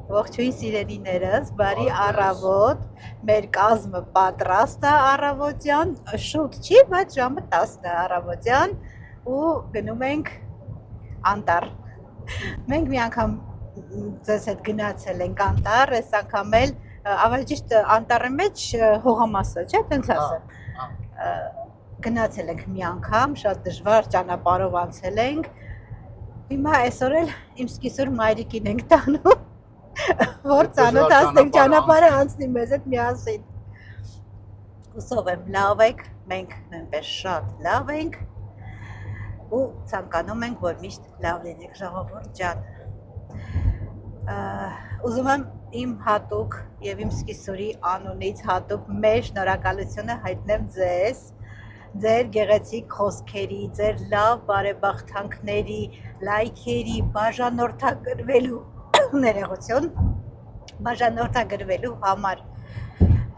Ողջույն սիրելիներս, բարի առավոտ, մեր կազմը պատրաստ է առավոտյան, շուտ չի, բայց ժամը 10 է առավոտյան ու գնում ենք անտառ։ Մենք մի անգամ ձեզ հետ գնացել ենք անտառ, այս անգամ էլ ավելի ճիշտ անտառի մեջ հողամասը, չէ՞, տենց ասեմ։ Գնացել ենք մի անգամ, շատ դժվար ճանապարհով անցել ենք։ Հիմա այսօր էլ իմ սկիզբուր մայրիկին ենք տանում, որ ծանոթացնենք ճանապարհը անցնի մեզ հետ միասին։ Հուսով եմ լավ եք, մենք նույնպես շատ լավ ենք ու ցանկանում ենք, որ միշտ լավ լինեք, ժողովուրդ ջան։ Ուզում եմ իմ հատուկ եւ իմ սկիզբուրի անունից հատուկ մեր շնորհակալությունը հայտնեմ ձեզ, ձեր գեղեցիկ խոսքերի, ձեր լավ բարեբախտանքների, լայքերի, բաժանորդագրվելու ներողություն, բաժանորդագրվելու համար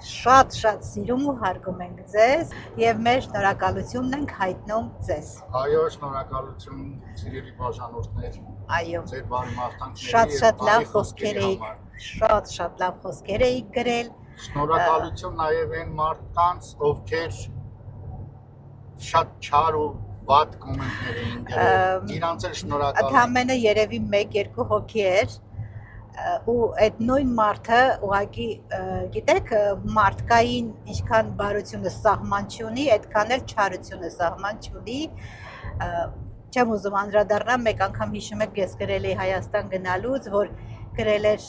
շատ սիրում ու հարգում ենք ձեզ եւ մեր շնորհակալությունն ենք հայտնում ձեզ։ Այո, շնորհակալություն սիրելի բաժանորդներ։ Այո։ Ձեր բարեմաղթանքների շատ լավ խոսքեր էիք, շատ լավ խոսքեր էիք գրել։ Շնորհակալություն նաեւ այն մարդկանց, ովքեր շատ չար ու վատ կոմենտներ էին գրել։ Իրանց էլ շնորհակալ եմ։ Ընդամենը երևի 1-2 հոգի էր ու այդ նույն մարդը ուղղակի գիտեք մարդկային ինչքան բարությունը սահման չունի, այդքան էլ չարությունը սահման չունի։ Չեմ ուզում անդրադառնալ, մեկ անգամ հիշում եք ես գրել էի Հայաստան գնալուց, որ գրել էր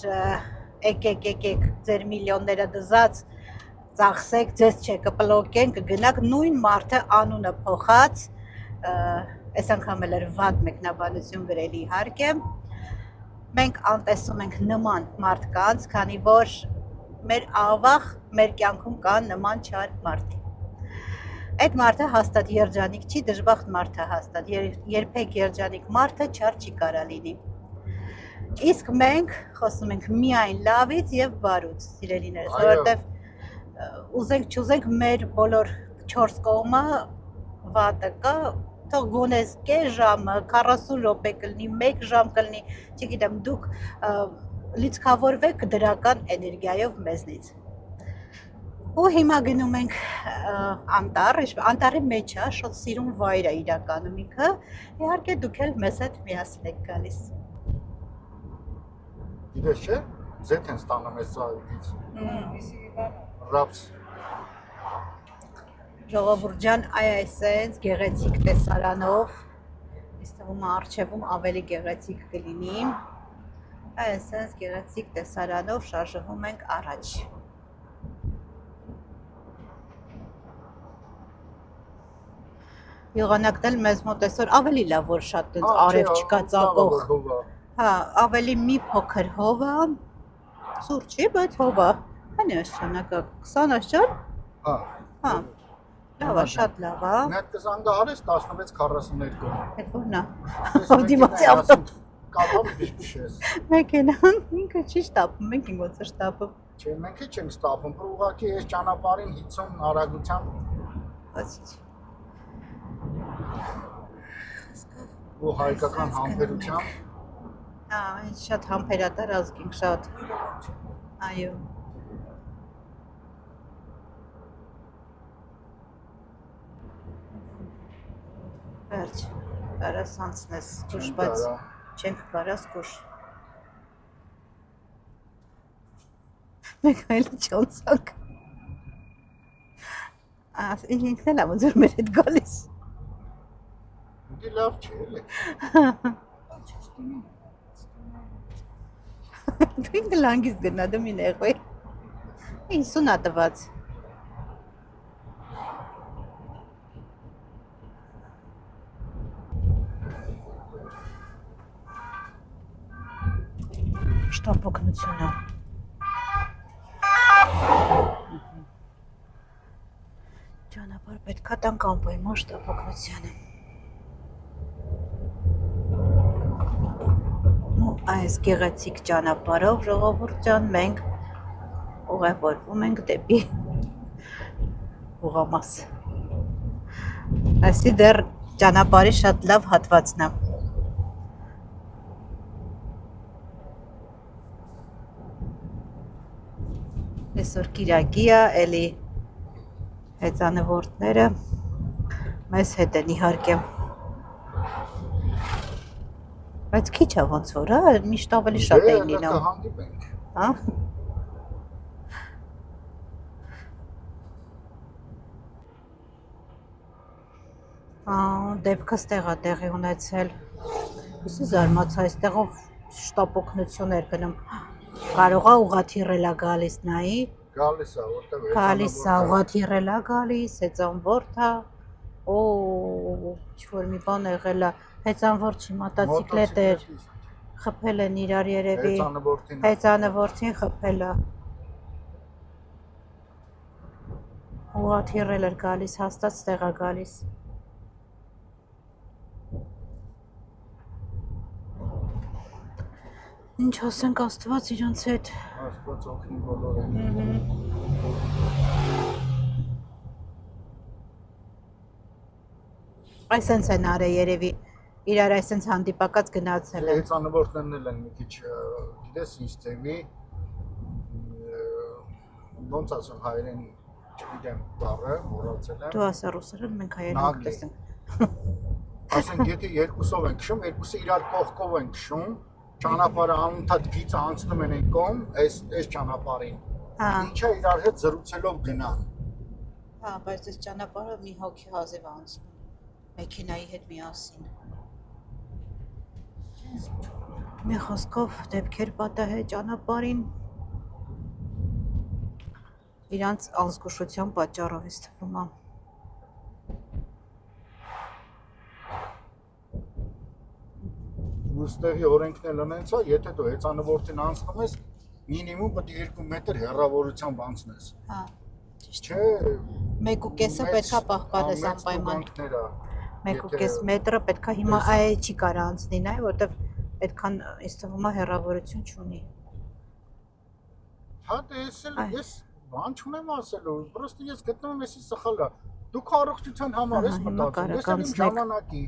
եկեք ձեր միլիոնները դզած ծախսեք, ձեզ չէ կբլոկեն, կգնաք, նույն մարդը անունը փոխած, այս անգամ էլ էր վատ մեկնաբանություն գրել իհարկե։ Մենք անտեսում ենք նման մարդկանց, քանի որ մեր ավաղ մեր կյանքում կան նման չար մարդիկ։ Այդ մարդը հաստատ երջանիկ չի, դժբախտ մարդ է հաստատ, երբեք երջանիկ մարդը չար չի կարա լինի։ Իսկ մենք խոսում ենք միայն լավից եւ բարուց, սիրելիներս, որովհետեւ ուզենք չուզենք մեր բոլոր 4 կողմը վատը կա, թող գոնես կես ժամը, 40 րոպե կլինի, 1 ժամ կլինի, չգիտեմ, դուք լիցքավորվեք դրական էներգիայով մեզնից։ Ու հիմա գնում ենք անտառ, անտառի մեջ է, շատ սիրուն վայր է իրականում ինքը, իհարկե դուք էլ մեզ հետ միասին եք գալիս։ Գիտես չէ, ձեթ են ստանում այս ծաղիկից։ Ռապս։ Ժողովուրդ ջան, այսպես գեղեցիկ տեսարանով, ինձ թվում է առջևում ավելի գեղեցիկ կլինի, այսպես գեղեցիկ տեսարանով շարժվում ենք առաջ։ Եղանակն էլ մեզ մոտ այսօր ավելի լավ, որ շատ արև չկա ծակող, հա, ավելի մի փոքր հով է, սուր չի, բայց հով է, հանի աշճանակը, 20 աշճան, հա, լավ է, շատ լավ է։ Մեկ կզանգահարես 16:42։ Այդ որն է, դիմացի ավտո։ Կապով բիշ ես։ Մեքենան ինքը չի շտապում, մենք ենք ոնց է շտապում։ Չէ, մենք չենք շտապում, որ ուղղակի այս ճանապարհին 50 արագությամբ ու հայկական համբերությամբ։ Հա, շատ համբերատար ազգ ենք, շատ։ Այո։ Վերջ, կարաս անցնես կուշ, բայց չենք կարաս կուշ։ Մենք այլ չոնցանք։ Ինքն էլ ոնց որ մեր հետ գալիս։ Դի լավ չի էլի։ Դու ինքը լանգից գնա, դու մի նեղվի։ 50 ա տված։ Շտապօգնությունը։ Ճանապարհ պետք է տանք անպայման շտապօգնությանը։ Այս գեղեցիկ ճանապարհով ժողովուրդ ջան մենք ուղևորվում ենք դեպի հողամաս։ Այսի դեռ ճանապարհի շատ լավ հատվածն է։ Այսօր կիրակի է, էլի հեծանվորդները մեզ հետ են իհարկե։ Բայց քիչ է ոնց որ, հա, միշտ ավելի շատ են լինում։ Կհանդիպենք։ Հա։ Դեպքս տեղ է տեղի ունեցել։ Իսկ զարմացա, այստեղով շտապ օգնություններ գնում։ Կարող է ուղղաթիռել է գալիս, նայի։ Գալիս է, որտեղ Գալիս է, ուղղաթիռել է գալիս, հեծանվորդ է։ Օ, ինչ-որ մի բան եղել է։ Հեծանվորդ չի, մոտոցիկլետ էր։ Խփել են իրար երևի։ Հեծանվորդին խփել է։ Ուղղաթիռել էր գալիս, հաստատ ստեղ է գալիս։ Ինչ ասենք, Աստված իրանց հետ։ Աստված օգնի բոլորին։ Այսենց են արել երևի, իրար այսենց հանդիպակած գնացել են։ Հեծանվորդներն էլ են մի քիչ, գիտես ինչ ձևի, ոնց ասեմ հայերեն, չգիտեմ բառը, մոռացել եմ։ Դու ասա ռուսերեն, մենք հայերեն կտեսենք։ Ասենք եթե երկուսով են քշում, երկուսը իրար կողքով են քշում, ճանապարհը անընդհատ գիծը անցնում են այն կողմ, այս ճանապարհին։ Ինչա իրար հետ զրուցելով գնան։ Հա, բայց այս ճանապարհը մի հոգի հազիվ անցնում։ Մեքենայի հետ միասին։ Մի խոսքով դեպքեր պատահել ճանապարհին։ Իրանց անզգուշության պատճառով է թվում է։ Ոստեղի օրենքն էլ ունեցա, եթե դու հեծանվորդին անցնում ես, մինիմում պետք է 2 մետր հեռավորությամբ անցնես։ Հա, ճիշտ։ Չէ, 1.5-ը պետքա պահպանես անպայման։ 1.5 մետրը պետքա հիմա այ չի կարա անցնի, նայ, որտեվ այդքան ինձ թվում է հեռավորություն չունի։ Հա, ես բան չունեմ ասելու, պրոստը ես գտնում եմ էսի սխալ է։ Դուք առողջության համար ես մտածում, ես եմ ժամանակի։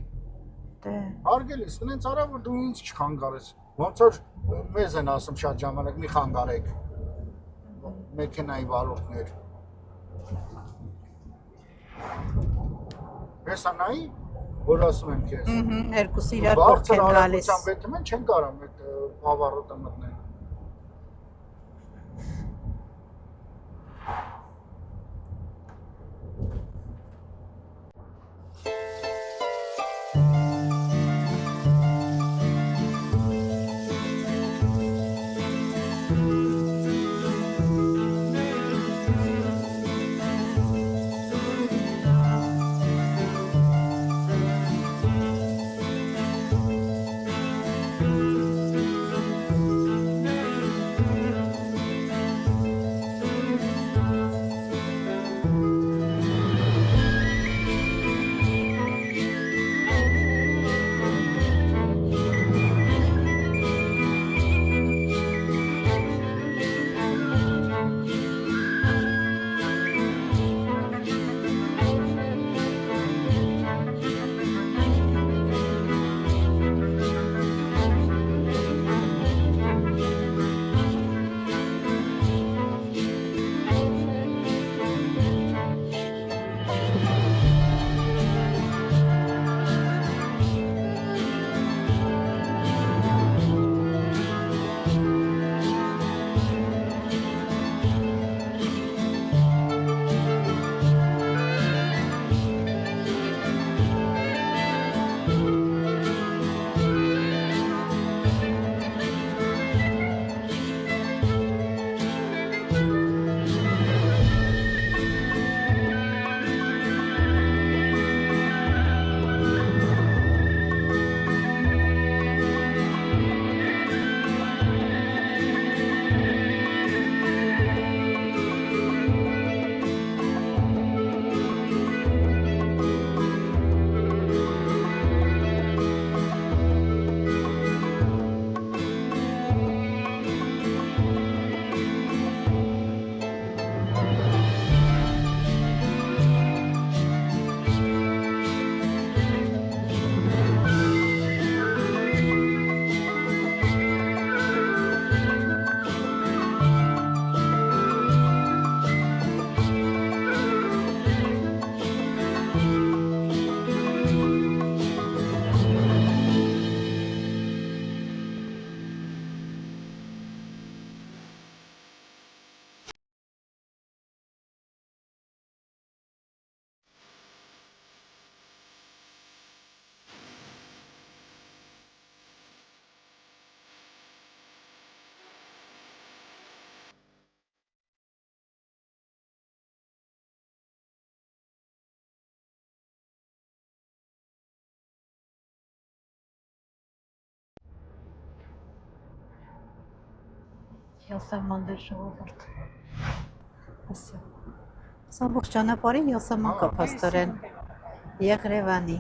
Դե։ Արգելիս, նենց արա որ դու ինձ չխանգարես։ Ոնց որ մեզ են ասում շատ ժամանակ մի խանգարեք։ Մեքենայի վարորդներ։ Հեսանայի, որ ասում եմ քեզ։ Երկուսը իրար կողք են գալիս։ Բարձր արագությամբ են չեն կարող այդ ավառոտը մտնել։ Յասամաններ ժողովուրդ։ Ասա։ Սա ողջ ճանապարհին յասաման կա փաստորեն։ Եղրևանի։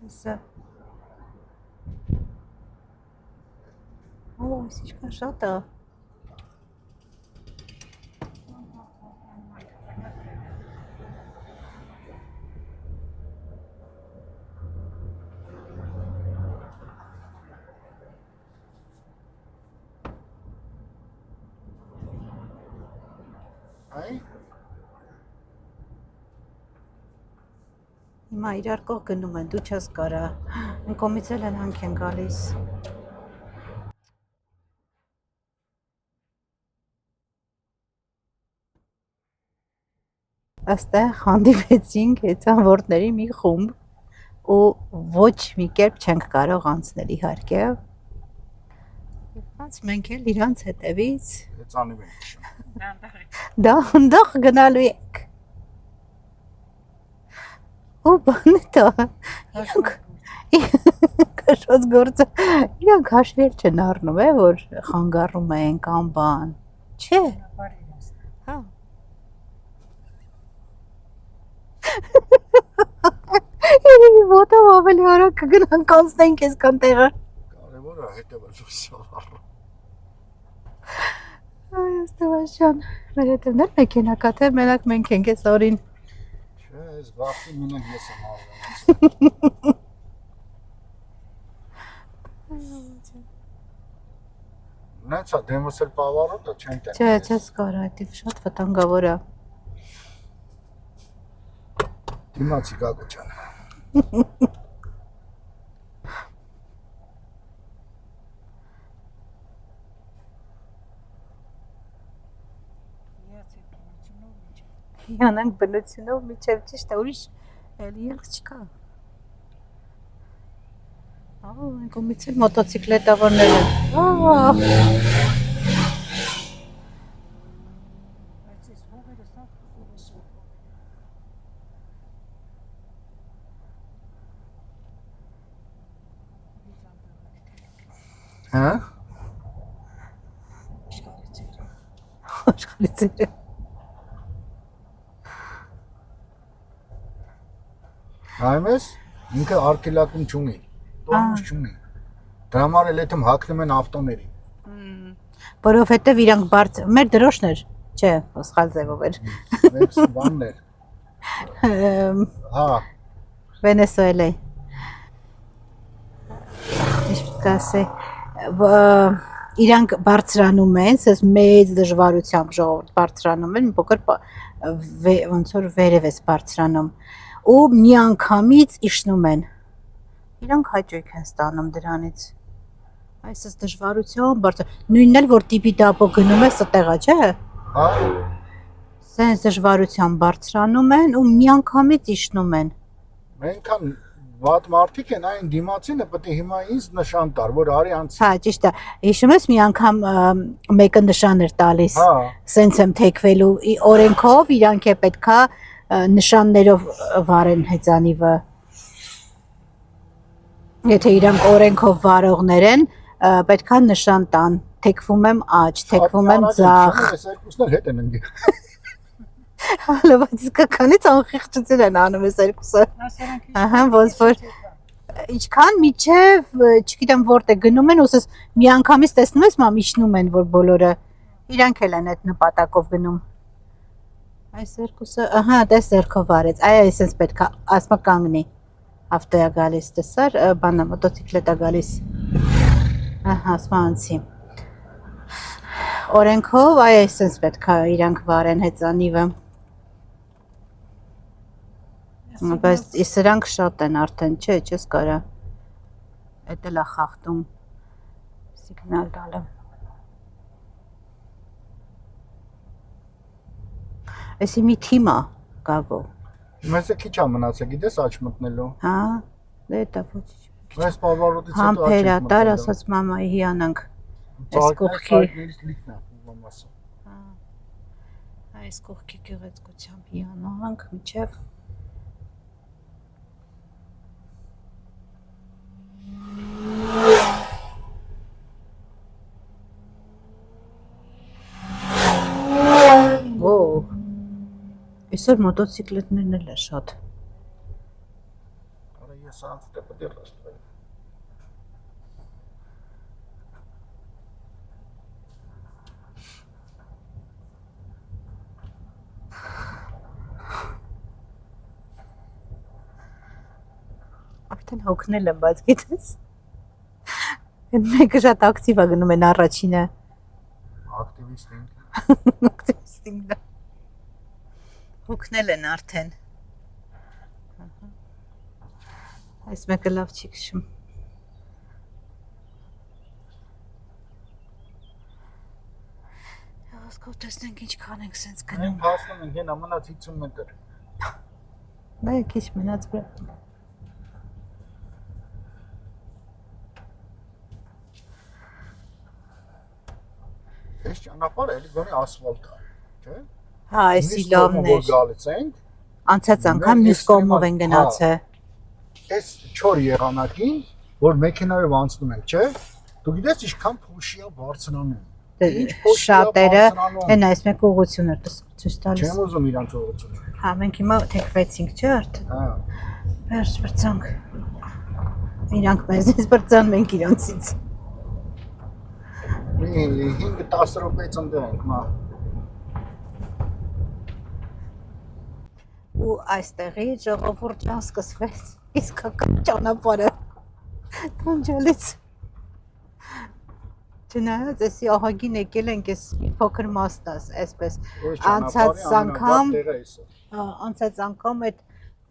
Ասա։ Օ, ինչքան շատ է։ Այ Հիմա իրար կողք գնում են, դու չես կարա։ Այն կողմից էլ հանք են գալիս։ Այստեղ հանդիպեցինք հեծանվորդների մի խումբ ու ոչ մի կերպ չենք կարող անցնել իհարկե։ Ոնց մենք էլ իրանց հետևից հեծանի ենք քշում։ դանդաղ գնալու ենք։ Ու բանը դա։ Քաշած գործը իրանք հաշվել չեն առնում, որ խանգարում են կամ բան։ Չէ։ Հա։ Երևի ոտով ավելի արագ կգնանք անցնենք այսքան տեղը։ Կարևորը հետևել լույսով։ Այ աստվածան, մեր հետևներ մեքենա կա, թե մենակ մենք ենք այս օրին։ Չէ, այս վախի մինեն ես եմ արվում։ Նայեցա դեմս էլ բավարոտ է, չեն տեն։ Չէ, չես կարա, դա շատ վտանգավոր է։ Դիմացի Գագո ջան։ Հիանանք բնությունով միջև ճիշտ է, ուրիշ էլի ելք չկա։ Այն կողմից էլ մոտոցիկլետավորներ են։ Հա։ Աշխարհից։ Նայում ես, ինքը արկելակում չունի, տորմուզ չունի։ Դրա համար էլ այդում հակնում են ավտոների։ Որովհետև իրանք բարձ, մեր դրոշներ, չէ, սխալ ձևով էր։ Մեր բանն էր։ Հա, Վենեսուելայի։ Ինչ կասե, իրանք բարձրանում են, ասես մեծ դժվարությամբ ժողովուրդ բարձրանում են, մի փոքր ոնց որ վերև էս բարձրանում ու միանգամից իջնում են։ Իրանք հաճույք են ստանում դրանից։ Այսպես դժվարությամբ բարձր։ Նույնն էլ որ տիպի-տապո գնում է ստեղա, չէ։ հա, Սենց դժվարությամբ բարձրանում են ու միանգամից իջնում են։ մենքան վատ մարդիկ են, այն դիմացինը պետք է հիմա ինձ նշան տար, որ արի անցի։ Հա, ճիշտ է։ Հիշում ես մի անգամ մեկը նշան էր տալիս։ Հա, Սենց եմ թեքվելու օրենքով իրանք է պետքա նշաններով վարեն հեծանիվը։ Եթե իրանք օրենքով վարողներ են, պետքա նշան տան, թեքվում եմ աջ, թեքվում եմ ձախ։ Այս երկուսն էլ հետ են ընկել։ Հալո, բայց քանից անխիղճություն են անում այս երկուսը։ Ահա, ոնց որ ինչքան միջև, չգիտեմ որտեղ գնում են, ուսես միանգամից տեսնում ես, մամ իջնում են, որ բոլորը իրանք էլ են այդ նպատակով գնում։ Այս երկուսը, ահա, դες ձեռքով արեց։ Այ այսպես պետք է ասма կանգնի։ Ավտոյա գալիս, տեսար, բանա մոտոցիկլետա գալիս։ Ահա, ասма անցի։ Օրենքով այ այսպես պետք է իրանք վարեն հեծանիվը։ Բայց սրանք շատ են արդեն, չէ, չես կարա։ Էդ էլ է խախտում սիգնալ տալը։ Էսի մի թիմ է, Գագո։ Մեզ է քիչ է մնացել, գիտես աչ մտնելու։ Հա, դե դա ոչ։ Այս բավարոտից հետո Համբերա, տար ասած մամայի հիանանք։ Այս կողքի։ Այս լիքն է, ում ասա։ այս կողքի գեղեցկությամբ հիանանք միջև Այսօր մոտոցիկլետներն էլ է շատ։ Արա ես անց դե պետք է լստվի։ Արդեն հոգնել եմ, բայց գիտես։ Այդ մեկը շատ ակտիվ է գնում են առաջինը։ Ակտիվիստին։ Ակտիվիստին դա։ Հոգնել են արդեն։ Այս մեկը լավ չի քշում։ Ասկո տեսնենք ինչքան ենք սենց գնում։ Մենք հասնում ենք հենա մնաց 50 մետր։ Դա քիչ մնաց բրա։ Այս ճանապարհը էլի գոնե ասֆալտ է, չէ՞։ Հա, էսի լավն է։ Գալիս ենք։ Անցած անգամ մյուս կողմով են գնացել։ Այս 4 եղանակին, որ մեքենայով անցնում ենք, չէ՞։ Դու գիտես ինչքան փոշի է բարձրանում։ Շատերը են այս մեկ ուղղություններ ցույց տալիս։ Չեմ ուզում իրանց ուղղությունը։ Հա, մենք հիմա թեքվեցինք, չէ՞ արդեն։ Հա։ Վերջ բրցանք։ Իրանք մեզից բրցան, մենք իրանցից։ Մի 5-10 րոպե ծնդենք, մա։ Ու այստեղի ժողովուրդյան սկսվեց իսկական ճանապարհը։ Տանջալից։ Չնայած էսի ահագին եկել ենք էս փոքր մասնաս, այսպես անցած անգամ այդ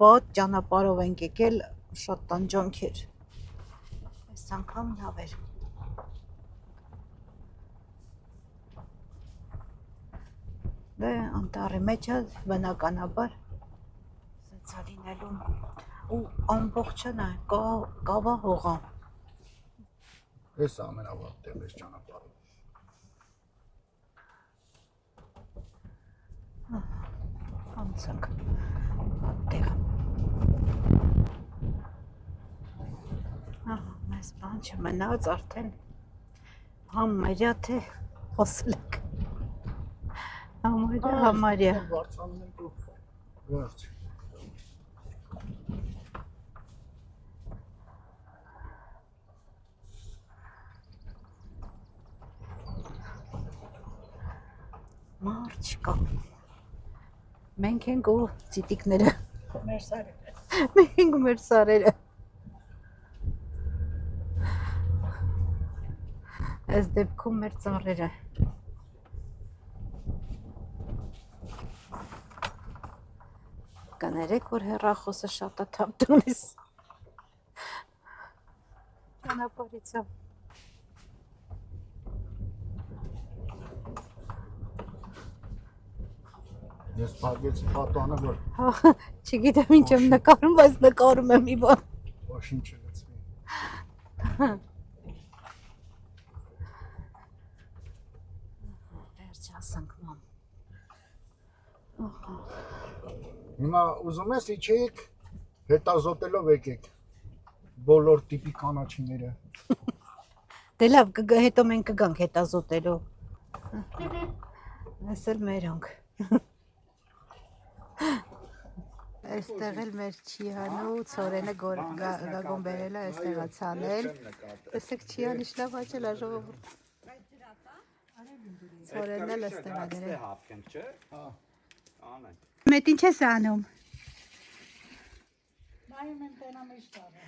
ված ճանապարհով ենք եկել շատ տանջանք էր։ Այս անգամ լավ էր։ Դե անտառի մեջ է բնականաբար սենց լինելու ու ամբողջը նա կավա հողա։ Այս ամենավատ տեղը այս ճանապարհը։ Անցանք տեղը։ Մեզ բան չմնաց արդեն համարյա թե խոսել ենք։ Համարյա։ Վարձանում ենք ու վերջ։ Մարդ չկա։ Մենք ենք ու ծիտիկները։ Մեր սարերը։ Մենք ենք մեր սարերը։ Այս դեպքում մեր ծառերը։ Կներեք, որ հեռախոսը շատ է թափ տալիս։ Ճանապարհից է։ Ես փակեցի պատանը, որ Հա, չգիտեմ ինչ եմ նկարում, բայց նկարում եմ մի բան։ ոչինչ չլցվի։ Վերջ ասանք մամ։ Հիմա ուզում ես իջեք, հետազոտելով եկեք բոլոր տիպի կանաչիները։ Դե լավ, հետո մենք կգանք հետազոտելու։ Այս էլ մերոնք։ Այստեղ էլ մեր Չիանու ծորենը գագոն բերել է, այստեղ է ցանել։ Տեսեք Չիան ինչ լավ հաճել է ժողովուրդ։ Ծորենն էլ այստեղ է դրել։ Մետ ինչ ես անում։ Նայում եմ տենամ իշտարը։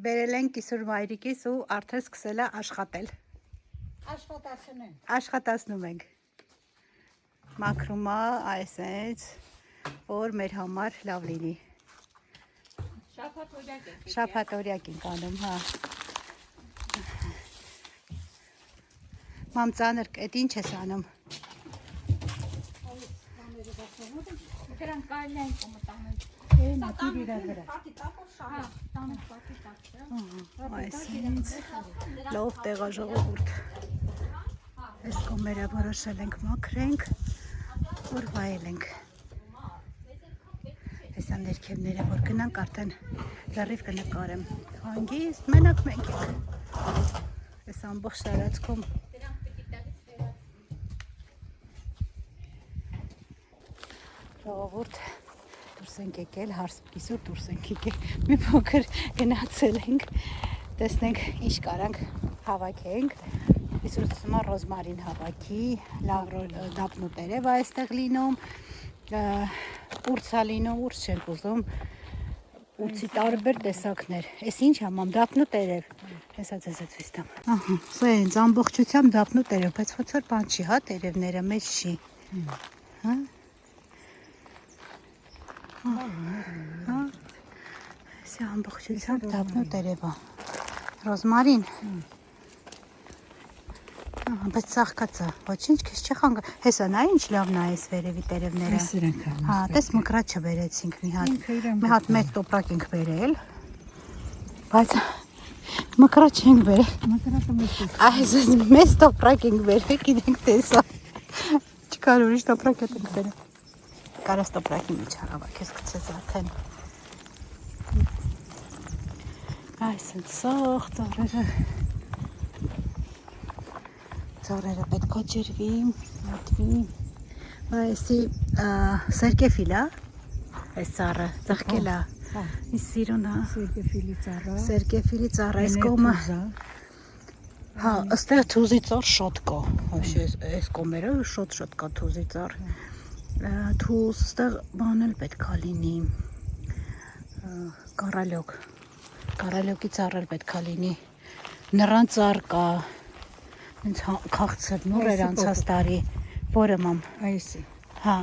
Բերել են կիսուր մայրիկիս ու արդեն սկսել է աշխատել։ Աշխատացնում ենք։ Մաքրում է այսպես, որ մեր համար լավ լինի։ Շաբաթօրյակ ենք անում, հա։ Մամ ծանր, այդ ինչ ես անում։ Դրանք կարելի են կոմտանել։ Այսինքն լավ տեղա ժողովուրդ։ Այս կոմերը որոշել ենք մաքրենք, որ վայելենք։ Հեսա ներքևները որ գնանք արդեն լրիվ կնկարեմ։ Հանգիստ մենակ մենք ենք։ Այս ամբողջ տարածքում ժողովուրդ դուրս ենք եկել, հարսպիսուր դուրս ենք եկել, մի փոքր գնացել ենք, տեսնենք ինչ կարանք հավաքենք, իսուր դսումա ռոզմարին հավաքի, լավ դապնու տերև այստեղ լինում, ուրցա լինում, ուրց չենք ուզում, ուրցի տարբեր տեսակներ, ես ինչ համամ, դապնու տերև, հեսա ձեզ է ցույց տամ, ահա, սա ինձ ամբողջությամբ դապնու տերև, բայց ոնց որ բան չի, հա, տերևները մեջ չի, հա, հա, սա ամբողջությամբ դապնու տերև է, ռոզմարին, բայց ծաղկած է, ոչինչ քեզ չի խանգա, հեսա նա ինչ լավն է այս վերևի տերևները, հա, տես մկրատ չբերեցինք մի հատ մեծ տոպրակ ենք բերել, բայց մկրատ չենք բերել, այս մեծ տոպրակ ենք բերել, գիտենք տեսա, չկար ուրիշ տոպրակ հետ ենք բերել, կարաս տոպրակի մեջ հարավա, քեզ կցեց արդեն, այս են սող ծառերը պետք է ջրվի, մատվի, այսի սերկեֆիլ է, այս ծառը, ծաղկել է, իս սիրուն է, սերկեֆիլի ծառը, այս կոմը, հա, աստեղ թուզի ծառ շոտ կա, այս կոմերը շոտ կա թուզի ծառ, թուզ, աստեղ բանել պետք է լինի, կարալյոկի ծառեր պետք է լինի, նռան ծառ կա, ինձ քաղցր նուր էր անցած տարի, որը մամ, այսի, հա,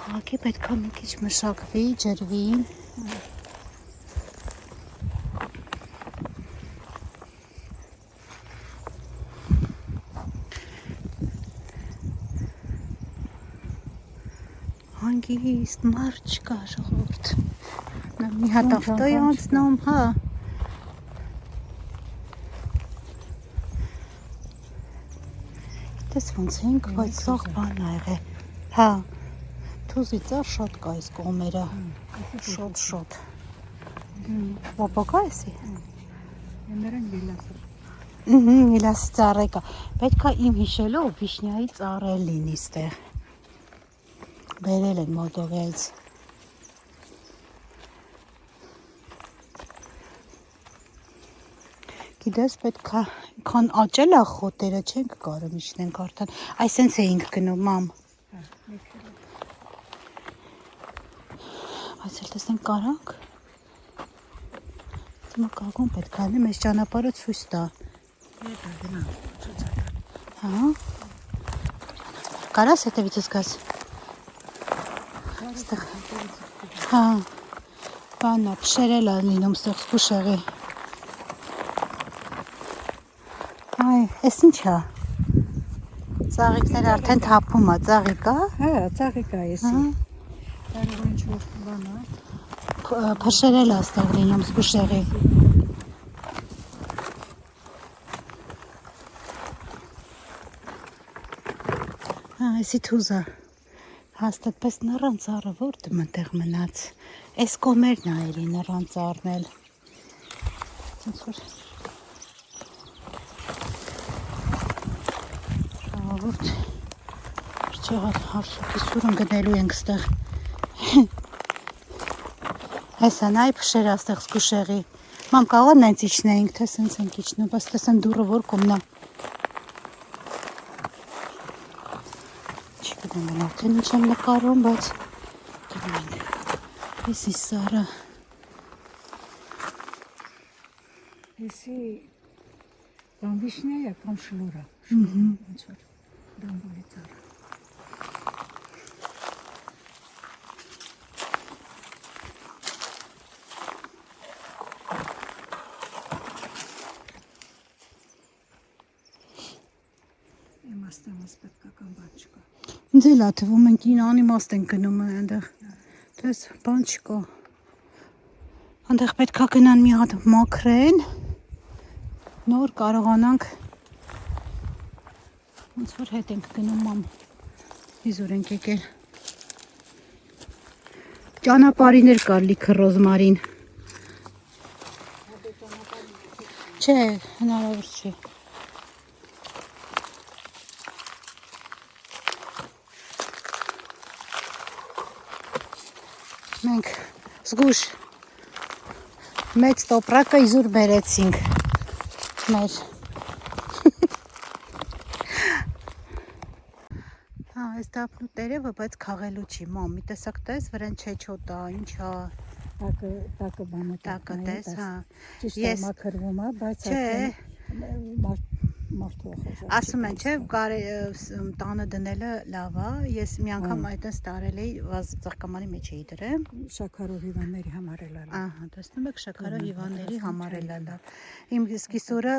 հակի պետք է մի քիչ մշակվի, ջրվի, հանգիստ մարդ չկա ժողովուրդ, մի հատ ավտոյ անցնում, հա, տես ոնց ենք, բայց սող բան ա եղել, հա, թուզի ծառ շոտ կա այս կողմերը, շոտ, ոպոկա եսի, միլասի ծառ կա, պետք է իմ հիշելով վիշնյայի ծառ էլ լինի ստեղ, բերել են մոտովից, գիտես պետք է քան աճել է խոտերը չենք կարում իջնենք արդեն, այսենց էինք գնում մամ, բայց էլ տեսնենք կարանք, դիմա կաղում պետք է անեմ, այս ճանապարհը ցույց տա, հա, կարաս հետևիցս գաս, հա, բանա, փշերել է լինում ստեղ զգուշեղի, այ, ես ինչ է, ծաղիկները արդեն թափում է, ծաղիկ է, հա, ծաղիկ է եսի, կարող ինչ որ բանա, փշերել է ստեղ լինում զգուշեղի, հա, եսի թուզ է, հաստատ պես նռան ծառը որ դմ ընտեղ մնաց, այս կոմերն է էլի նռան ծառն էլ, ոնց որ ժողովուրդ չեղատ հարսուկի սուրն գնելու ենք ստեղ, հեսա նայ փշերա ստեղ զգուշեղի, մամ կարող նենց իջնեինք, թե սենց ենք իջնում, բայց տեսեմ դուրը որ կոմնա, չգիտեմ արդեն ինչ եմ նկարում, բայց գնում ենք, եսի սարը, եսի կամ վիշնյա կամ շլուրա, ոնց որ դամբոլի ծառը, իմաստամաս պետքական բան չկա, ինձ էլ ա թվում ենք անիմաստ ենք գնում այնտեղ, տես բան չկա, այնտեղ պետք է գնան մի հատ մաքրեն, նոր կարողանանք ոնց որ հետ ենք գնում մամ իզուր ենք եկել ճանապարհիներ կար լիքը ռոզմարին չէ հնարավոր չէ մենք զգուշ մեծ տոպրակը իզուր բերեցինք մեր հա այս դափնու տերևը բայց քաղելու չի մամ մի տեսակ տես վրան չէ չոտա ինչա տակը բանը տակը տես հա ճիշտ է մաքրվում է բայց մարդու ասում են չէ տանը դնելը լավ է ես մի անգամ այդպես տարել էի ծաղկամանի մեջ էի դրել շաքարով հիվանդների համար էլ լավ ահա տեսնում եք շաքարով հիվանդների համար էլ լավ իմ սկիսորը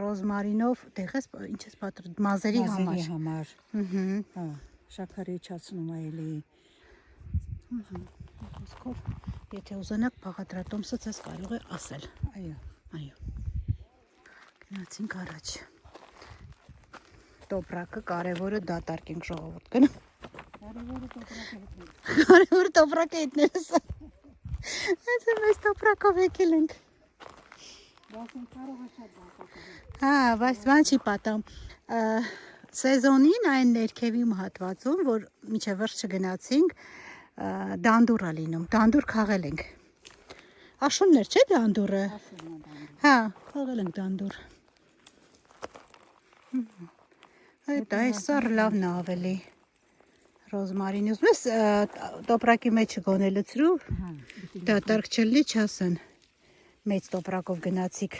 ռոզմարինով դեղես ինչ ես պատրաստում մազերի համար հա շաքարի իջացնում է էլի եթե ուզենաք բաղադրատոմսը ցես կարող է ասել այո գնացինք առաջ տոպրակը կարևորը դատարկենք ժողովուրդ գնա կարևորը տոպրակը ետնելս այս մեզ տոպրակով եկել ենք հա բայց բան չի պատամ սեզոնին այն ներքևի հատվածում որ միջև վերջը գնացինք դանդուր է լինում դանդուր խաղել ենք աշուններ չէ դանդուրը հա խաղել ենք դանդուր Այդ այսօր լավն է ավելի ռոզմարին ուզում ես տոպրակի մեջը գոնելուցրու դատարկ չլի չասեն մեծ տոպրակով գնացիք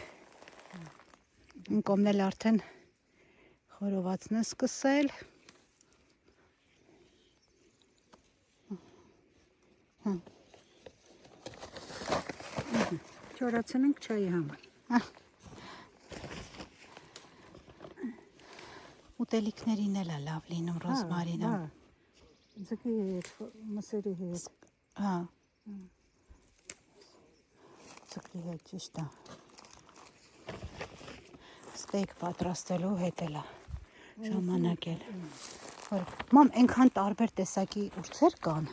ինքոմն էլ արդեն խորովածն է սկսել չորացնենք չայի համար ուտելիքներին էլ է լավ լինում ռոզմարինը ձգի հետ մսերի հետ հա ձգի հետ ճիշտ է ստեյք պատրաստելու հետ էլ է ժամանակ էլ մամ այնքան տարբեր տեսակի ուրցեր կան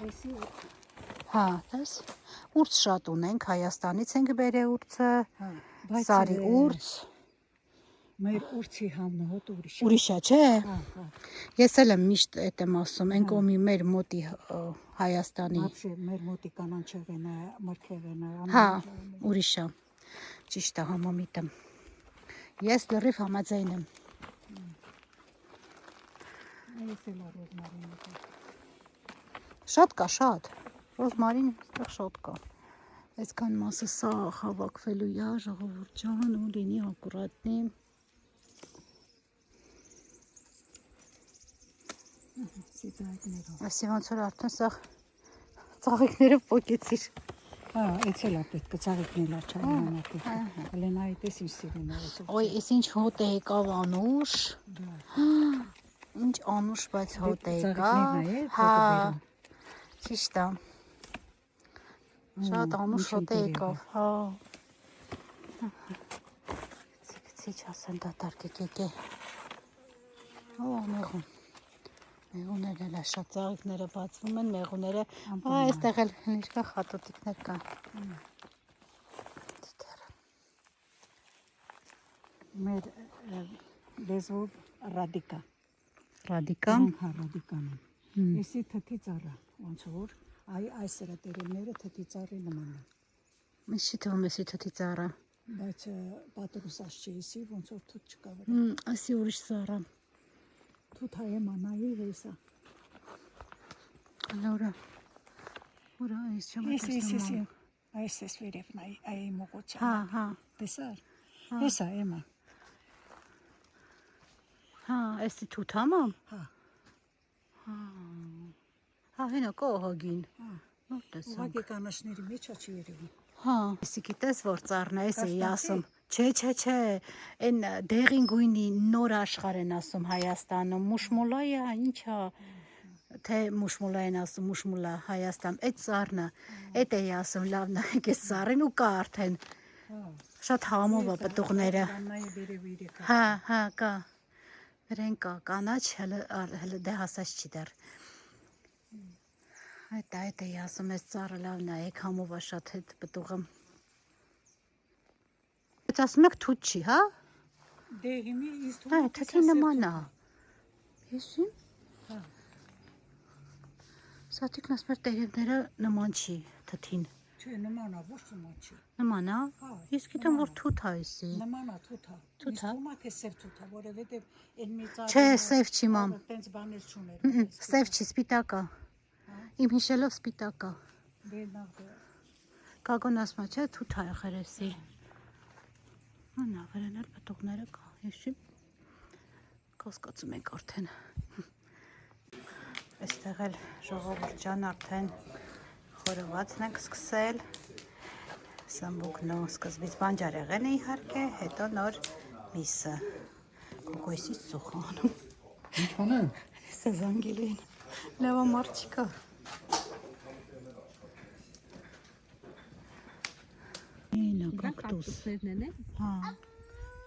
հա տես ուրց շատ ունենք Հայաստանից ենք բերել ուրցը սարի ուրց մեր ուրցի համն հոտ ուրիշ է չէ ես էլ եմ միշտ այդ եմ ասում այն կոմի մեր մոտի Հայաստանի մեր մոտի կանանչեղենը մրգեղենը հա ուրիշ է ճիշտ է համամիտ եմ ես լրիվ համաձայն եմ շատ կա շատ ռոզմարին այստեղ շատ կա այսքան մասը սա հավաքվելու է ժողովուրդ ջան ու լինի ակուրատնի Այսի ոնց որ արդեն սա ծաղիկները պոկեցիր հա էցել է պետք է ծաղիկն էլ չայ համատի Լենայի տես ինչ սիրուն է Ոյ էս ինչ հոտ է եկավ անուշ ինչ անուշ բայց հոտ է եկավ հա ճիշտ է շատ անուշ հոտ է եկավ հա գցի չասեն դատարկեք եկե օ մեղուն Մեղուներն էլ շատ ծաղիկները բացվում են, մեղուները, այստեղ էլ ներկա խատոտիկներ կան։ Մեր լեզվով ռադիկա։ Ռադիկա։ Հա, ռադիկան է։ Էսի թթի ծառը, ոնց որ այս սրատերները թթի ծառի նման են։ Ինչի թվում էսի թթի ծառը։ Բայց պատրուսած չի էսի, ոնց որ թութ չկա վրա։ Այսի ուրիշ ծառը։ Թութ հայ մանայի վեսա։ Լորա։ Ուրա այս չեմ Այս էս վերևն այ մողոց։ Հա։ Տեսար։ Հեսա էմա։ Հա, էսի թութ հա մամ։ Հա։ Հա, հենա կողոգին։ Հա։ Նոր տեսանք։ Ուղղակի կանաչների մեջ է չի երևի։ Հա, էսի գիտես որ ծառն է, էսի ասում։ Չէ, այն դեղին գույնի նոր աշխարհ են ասում Հայաստանում, մուշմոլայա, ինչա, թե մուշմոլա են ասում, մուշմոլա Հայաստան, այդ ծառն է, այդ էի ասում, լավ նայեք այս ծառին ու կա արդեն։ Շատ համով է պտուղները։ Բաննայի բերևիրի կա։ Հա, կա։ Վրեն կա, կանաչ, հələ դե հասած չի դեռ։ Այդ է ասում ես ծառը լավն է, եք համով է շատ հետ պտուղը։ Բայց ասում եք թութ չի, հա։ Դե հիմի իս Հա, թթի նման է։ Եսի։ Հա։ Սատիկն ասում էր տերևները նման չի թթին։ Չէ, նման է, ոչ նման չի։ Նման է։ Հա, Ես գիտեմ որ թութ է էսի։ Նման է թութա։ Թութ է։ Թութա թե սև թութա, որովհետև այն մի ծառը։ Չէ, սև չի մամ։ Տենց բաներ չուներ։ Սև չի, սպիտակ է։ Իմ հիշելով սպիտակ է։ Դե նավ դե։ Կագոն ասում է, չէ, թութ է եղել էսի։ Անա, վրան էլ պտուղները կա, եսի։ Կասկածում եք արդեն։ Այստեղ էլ ժողովուրդ ջան արդեն խորովածն ենք սկսել։ Սամբուկն ու սկզբից բանջարեղենը իհարկե, հետո նոր միսը։ Կոկոսից ծուխանում։ Ինչ անեմ։ Սա զանգելին։ Լավա մարչիկա։ Ինա կակտուս։ Հա։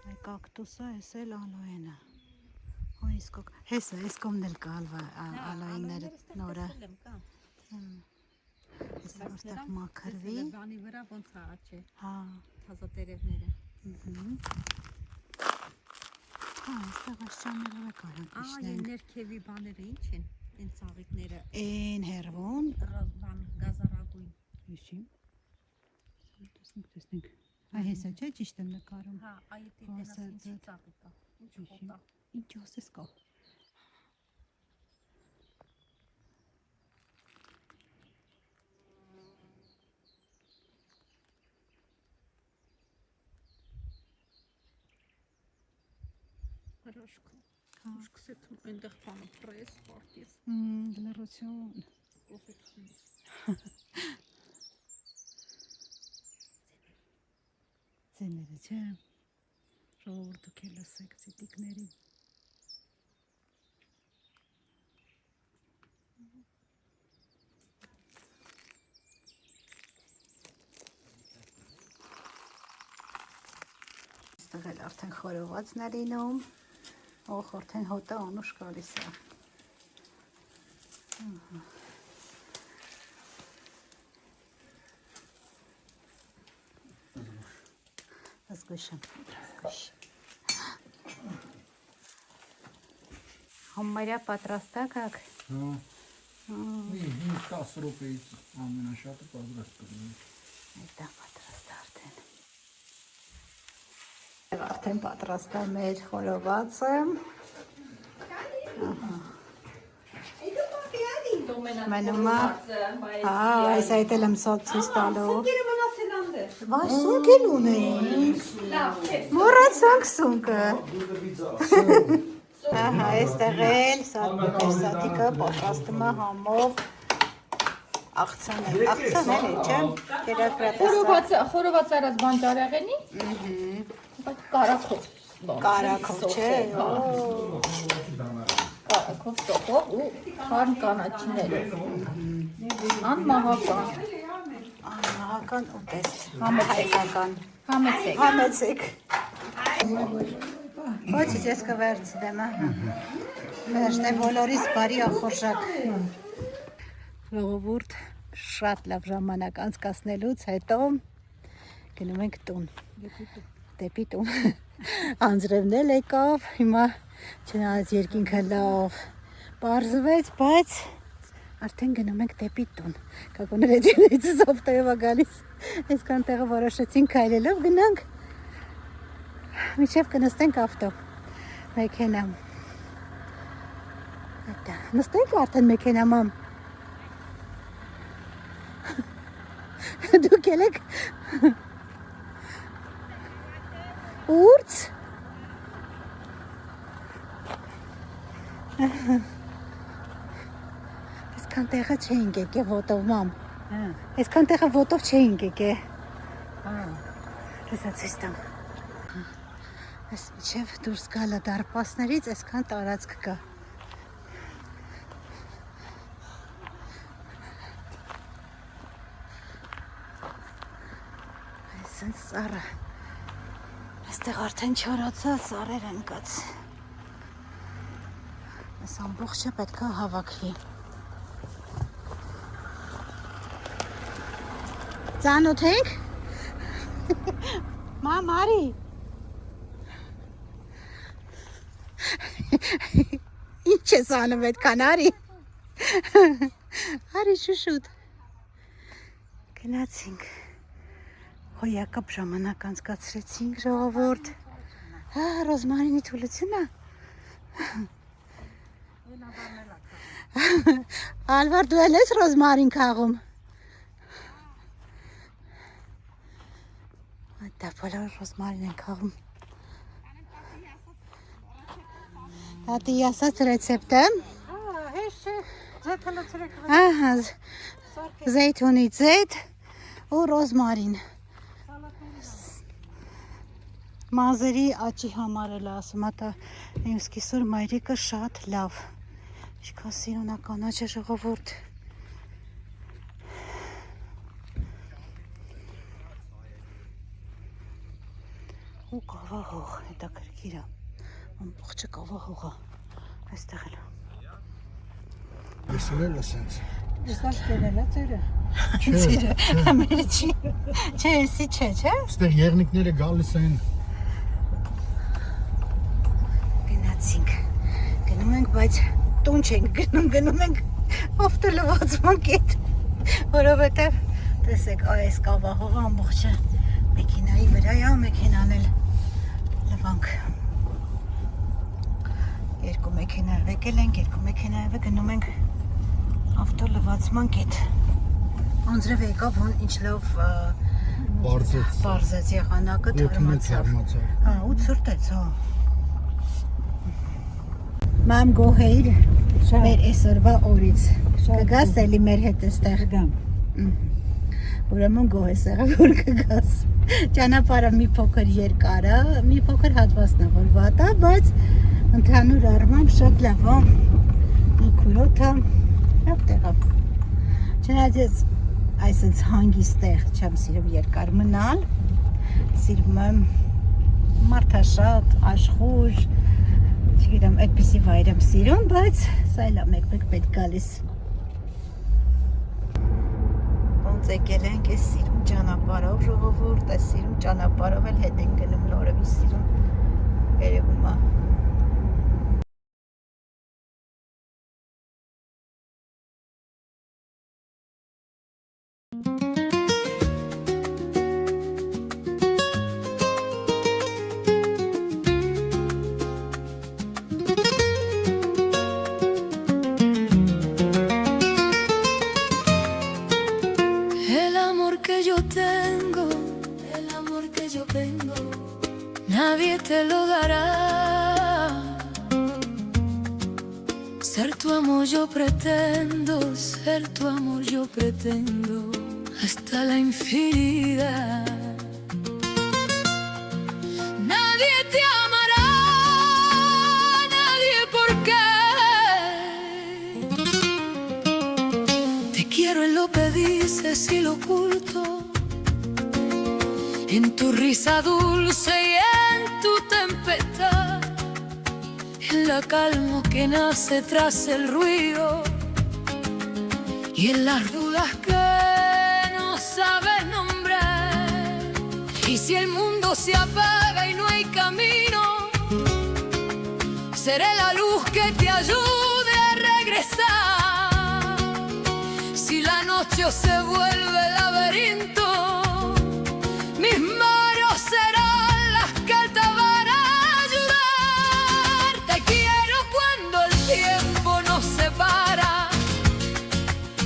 Այ կակտուսը, էս էլ ալոյենը։ Հո իսկ հեսա, էս կոմն էլ կա ալոյենները նորը։ Հեսա որտեղ մաքրվի։ Բանի վրա ոնց է աչե։ Հա։ Թազա տերևները։ Հա, այստեղ աշճանները կարան Ահա իշնենք։ ներքևի բաները ինչ են։ Այն ծաղիկները Են հերվոն։ բան գազարագույն։ Իշի։ Տեսնենք։ Այ հեսա չէ ճիշտ եմ նկարում։ Հա, այ դիտենաս ինչ ծաղիկ կա։ Ինչ խոտա։ Ինչ ասես կա։ Հրաշք։ Ուշքս է այնտեղ բանը պրես, պարտիես։ Լրություն։ Կոֆե թխնի։ Ձեները չէ։ Ժողովուրդը քել ասեք ցիտիկների։ Այստեղ էլ արդեն խորովածն է լինում։ Օխ, արդեն հոտը անուշ գալիս է։ Զգույշ եմ, զգույշ։ Համարյա պատրաստակ ակ։ Հա։ Ինչ 10 րոպեից ամենաշատը պատրաստ կլինի։ Այդ է պատրաստ արդեն։ Արդեն պատրաստ է մեր խորովածը։ Մնում է։ Հա, այս այդ էլ եմ ցույց տալու։ Վայ, սունկ էլ ունեինք։ Մոռացանք սունկը։ Ահա, այստեղ էլ սատիկը պատրաստում է համով աղցան էլի, չէ՞։ Կերակրատեսա։ Խորոված արած բանջարեղենի։ Բայց կարակով։ Կարակով, չէ։ Կարակով սոխով ու խառն կանաչիներով։ Անմահական։ Անհական ուտեստ, հայկական, Համեցեք։ ոչի ես կվերցնեմ, վերջն է բոլորիս բարի ախորժակ։ Ժողովուրդ շատ լավ ժամանակ անցկացնելուց հետո գնում ենք տուն, դեպի տուն, անձրևն էլ եկավ, հիմա չնայած երկինքը լավ պարզվեց, բայց արդեն գնում ենք դեպի տուն, կակոներ էջենից զովտոյով է գալիս, այսքան տեղը որոշեցինք քայլելով գնանք, միջև կնստենք ավտո, մեքենա, նստենք արդեն մեքենա մամ, դուք էլ եք ուրց, այսքան տեղը չէինք եկե ոտով մամ, այսքան տեղը ոտով չէինք եկե, հեսա ցույց տամ, այս միջև դուրս գալը դարպասներից այսքան տարածք կա, այսինչ ծառը Այստեղ արդեն չորացած սարեր են կաց։ Այս ամբողջը պետք է հավաքվի։ Ծանոթ ենք։ Մամ, արի։ Ինչ ես անում այդքան, արի։ Արի շուշուտ։ Գնացինք։ Հոյակապ ժամանակ անցկացրեցինք ժողովուրդ։ Հա, ռոզմարինի թուլությունը։ Ալվար, դու էլ ես ռոզմարին քաղում։ Դա բոլոր ռոզմարին են քաղում։ Տատի ասած ռեցեպտը։ Ահա, զեյթունի ձեթ ու ռոզմարին։ Մազերի աճի համար էլ ասում, ատա իմ սկիսուր մայրիկը շատ լավ։ Ինչքան սիրունականաչ է ժողովուրդ։ Ու կավահող, հետաքրքիր է։ Ամբողջը կավահող է։ Այստեղ էլ։ Ես էլ ասենց։ Իստաշ կերել է ծերը։ Ծերը, մերը չի։ Չէ, էսի չէ, չէ։ Այստեղ եղնիկները գալիս են։ Գնացինք։ Գնում ենք, բայց տուն չենք գնում ենք ավտոլվացման կետ, որովհետև տեսեք այս կավահողը ամբողջը մեքենայի վրա է, մեքենան էլ լվանք։ Երկու մեքենայով եկել ենք, երկու մեքենայով գնում ենք ավտոլվացման կետ։ Անձրև եկավ, ինչ լավ բարձեց եղանակը թարմացավ։ Հա, ու ցուրտեց, հա։ Մամ գոհեիր մեր այսօրվա օրից։ Կգաս էլի մեր հետ էստեղ։ Գամ։ Ուրեմն գոհ ես եղել, որ կգաս։ Ճանապարհը մի փոքր երկար է, մի փոքր հատվածն է, որ վատ է, բայց ընդհանուր առմամբ շատ լավ է։ Մի քուրոտ է, լավ տեղ է։ Չնայած ես այսպես հանգիստ տեղ չեմ սիրում երկար մնալ, սիրում եմ մարդաշատ, աշխույժ, չգիտեմ, այդպիսի վայր եմ սիրում, բայց սա էլ մեկ-մեկ պետք գալիս։ Ոնց եկել ենք, ես սիրում ճանապարհով ժողովուրդ, ես սիրում ճանապարհով էլ հետ ենք գնում, նորովի սիրում երևում է։ Nadie te lo dará. Ser tu amor yo pretendo, ser tu amor yo pretendo hasta la infinidad. Nadie te amará, nadie porque te quiero en lo que dices y lo oculto, en tu risa dulce y en tu tempestad, en la calma que nace tras el ruido y en las dudas que no sabes nombrar. Y si el mundo se apaga y no hay camino, seré la luz que te ayude a regresar. Si la noche se vuelve laberinto, mis manos serán las que te van a ayudar. Te quiero cuando el tiempo nos separa,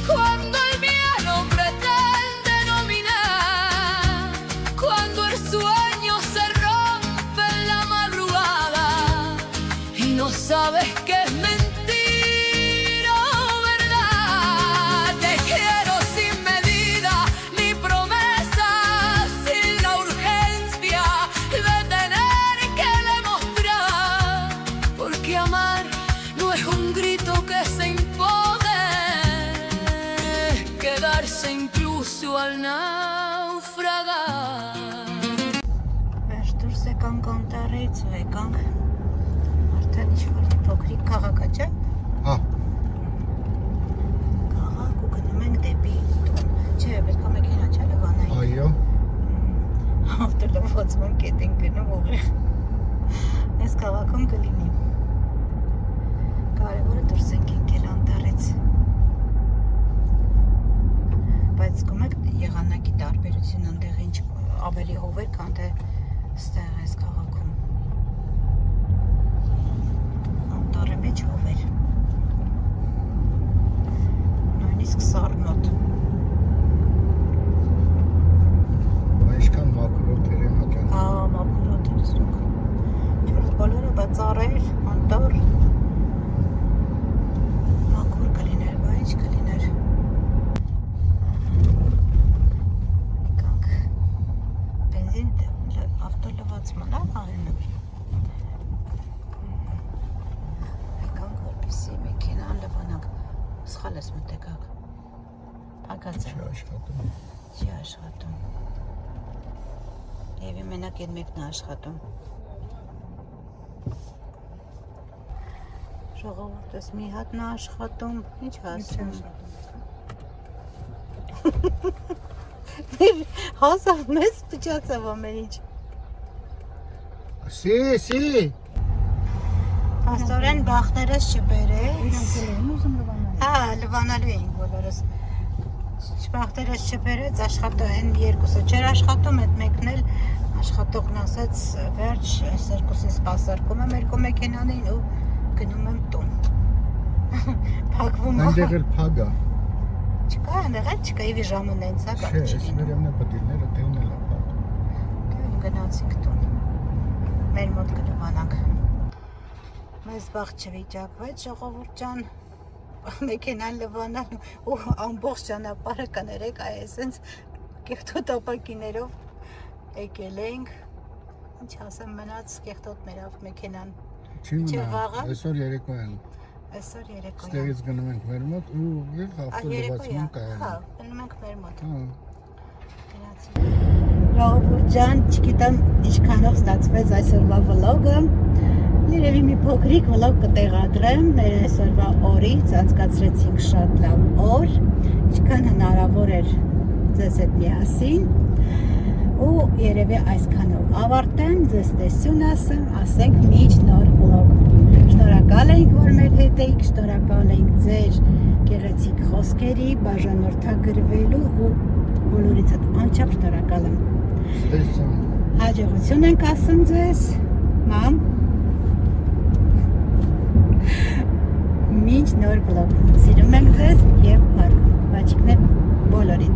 cuando el miedo pretende dominar, cuando el sueño se rompe en la madrugada y no sabes qué es mentira o verdad. Te quiero sin medida ni promesas, sin la urgencia de tener que demostrar, porque amar no es un grito que se impone, quedarse incluso al naufragar. Մեր դուրս եկանք Այցու եկանք արդեն ինչ-որ մի փոքրիկ քաղաք է, չէ՞։ Հա։ Քաղաք ու գնում ենք դեպի տուն։ Չէ, պետք է մեքենա չէ Լևանային։ Այո։ Ավտոլավացման կետ ենք գնում ուղիղ։ Այս քաղաքում կլինի։ Կարևորը դուրս ենք եկել անտառից։ Բայց գումեք եղանակի տարբերություն այնտեղ ինչ ավելի հովեր, քան թե ստեղ այս քաղաքում։ Անտառի մեջ հովեր։ Նույնիսկ սառնոտ։ Այսքան մաքրոթեր են աջան։ Հա, մաքրոթ է զուգ։ Չորս բոլորը բա ծառեր, անտառ։ Մաքուր կլիներ, բա ինչ կլիներ։ Եկանք բենզին ավտոլվացման, հա, արնում։ Եկանք որպեսի մեքենան լվանանք։ Սխալ ես մտեկակ։ Հակած է։ Չի աշխատում։ Եվի մենակ են մեկն է աշխատում։ Ժողովուրդս մի հատն է աշխատում, ինչ հասում։ Հասավ մեզ պճացավ ամեն ինչ։ Սի։ Աստորեն բախներս չբերեց։ Իրանք են ուզում լվանալ։ Հա, լվանալու էինք բոլորս։ Բախներս չբերեց, աշխատողեն երկուսը չէր աշխատում, այդ մեկն էլ աշխատողն ասաց, վերջ, այս երկուսին սպասարկում եմ երկու մեքենանին ու գնում եմ տուն։ Փակվում է։ Այնտեղ էլ փագ է։ Չկա, այնտեղ էլ չկա, իվի ժամը նենց է, Չէ, գալի չի այս լինում։ մերեմն է բդիլները դեն էլ է փագ։ Գնացինք տուն։ Մեր մոտ կլվանանք։ Մեզ բաղ չվիճակվեց ժողովուրդ ջան, մեքենան լվանալ ու ամբողջ ճանապարհը կներեք այսպես կեղտոտ ապակիներով եկել ենք։ Ինչ ասեմ, մնաց կեղտոտ մերավ մեքենան։ Չի մնա։ վաղը։ Այսօր երեկոյան։ Այսօր երեկոյան։ Ստեղից գնում ենք մեր մոտ ու ուղիղ ավտոլվացման կայանում։ Հա, գնում ենք մեր մոտ։ Հա։ Ժողովուրդ ջան, չգիտեմ ինչքանով ստացվեց այսօրվա վլոգը։ Երևի մի փոքրիկ վլոգ կտեղադրեմ մեր այսօրվա օրից, անցկացրեցինք շատ լավ օր, ինչքան հնարավոր էր ձեզ հետ միասին ու երևի այսքանով ավարտեմ, ձեզ տեսյուն ասենք միջ նոր վլոգ։ Շնորհակալ ենք, որ մեր հետ էիք, շնորհակալ ենք ձեր գեղեցիկ խոսքերի, բաժանորդագրվելու ու բոլորից հետ անչափ շնորհակալ եմ։ Ստեսում։ Հաջողություն ենք ասում ձեզ, մամ։ Մինչ նոր վլոգ։ Սիրում ենք ձեզ եւ հարկ։ Բաճիկներ բոլորիդ։